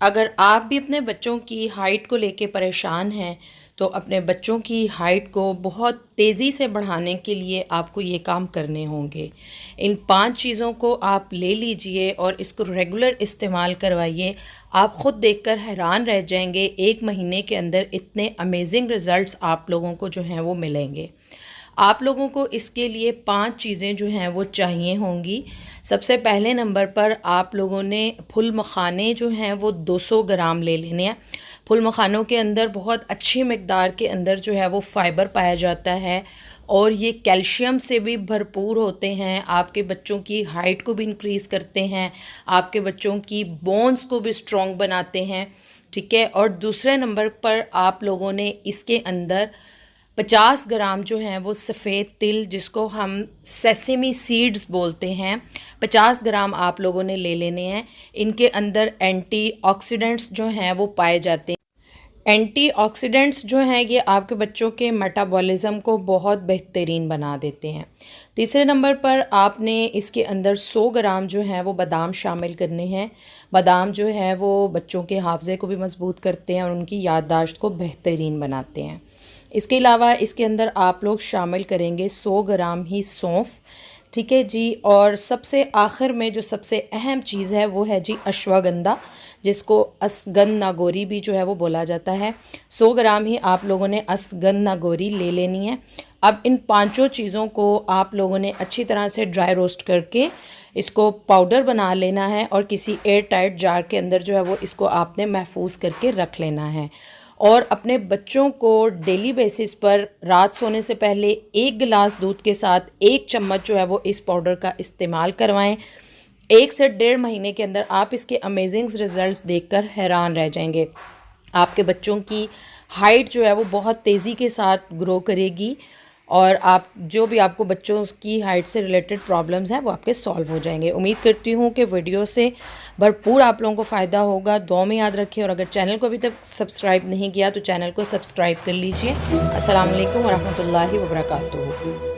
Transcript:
अगर आप भी अपने बच्चों की हाइट को लेके परेशान हैं तो अपने बच्चों की हाइट को बहुत तेज़ी से बढ़ाने के लिए आपको ये काम करने होंगे। इन 5 चीज़ों को आप ले लीजिए और इसको रेगुलर इस्तेमाल करवाइए। आप ख़ुद देखकर हैरान रह जाएंगे, 1 महीने के अंदर इतने अमेजिंग रिज़ल्ट्स आप लोगों को जो हैं वो मिलेंगे। आप लोगों को इसके लिए 5 चीज़ें जो हैं वो चाहिए होंगी। सबसे पहले नंबर पर आप लोगों ने फुल मखाने जो हैं वो 200 ग्राम ले लेने हैं। फुल मखानों के अंदर बहुत अच्छी मिक़दार के अंदर जो है वो फ़ाइबर पाया जाता है और ये कैल्शियम से भी भरपूर होते हैं। आपके बच्चों की हाइट को भी इंक्रीज़ करते हैं, आपके बच्चों की बोन्स को भी स्ट्रॉन्ग बनाते हैं, ठीक है। और दूसरे नंबर पर आप लोगों ने इसके अंदर 50 ग्राम जो हैं वो सफ़ेद तिल, जिसको हम सेसेमी सीड्स बोलते हैं, 50 ग्राम आप लोगों ने ले लेने हैं। इनके अंदर एंटीऑक्सीडेंट्स जो हैं वो पाए जाते हैं। एंटीऑक्सीडेंट्स जो हैं ये आपके बच्चों के मेटाबॉलिज़्म को बहुत बेहतरीन बना देते हैं। तीसरे नंबर पर आपने इसके अंदर 100 ग्राम जो हैं वो बादाम शामिल करने हैं। बादाम जो है वो बच्चों के हाफ़ज़े को भी मज़बूत करते हैं और उनकी याददाश्त को बेहतरीन बनाते हैं। इसके अलावा इसके अंदर आप लोग शामिल करेंगे 100 ग्राम ही सौंफ, ठीक है जी। और सबसे आखिर में जो सबसे अहम चीज़ है वो है जी अश्वगंधा, जिसको असगंध नागौरी भी जो है वो बोला जाता है। 100 ग्राम ही आप लोगों ने असगंध नागौरी ले लेनी है। अब इन पांचों चीज़ों को आप लोगों ने अच्छी तरह से ड्राई रोस्ट करके इसको पाउडर बना लेना है और किसी एयर टाइट जार के अंदर जो है वो इसको आपने महफूज करके रख लेना है। और अपने बच्चों को डेली बेसिस पर रात सोने से पहले 1 गिलास दूध के साथ 1 चम्मच जो है वो इस पाउडर का इस्तेमाल करवाएं। 1 से 1.5 महीने के अंदर आप इसके अमेजिंग रिज़ल्ट्स देखकर हैरान रह जाएंगे। आपके बच्चों की हाइट जो है वो बहुत तेज़ी के साथ ग्रो करेगी और आप जो भी आपको बच्चों की हाइट से रिलेटेड प्रॉब्लम्स हैं वो आपके सॉल्व हो जाएंगे। उम्मीद करती हूँ कि वीडियो से भरपूर आप लोगों को फ़ायदा होगा। दुआ में याद रखें और अगर चैनल को अभी तक सब्सक्राइब नहीं किया तो चैनल को सब्सक्राइब कर लीजिए। अस्सलाम वालेकुम वरहमतुल्लाहि वबरकातुहू।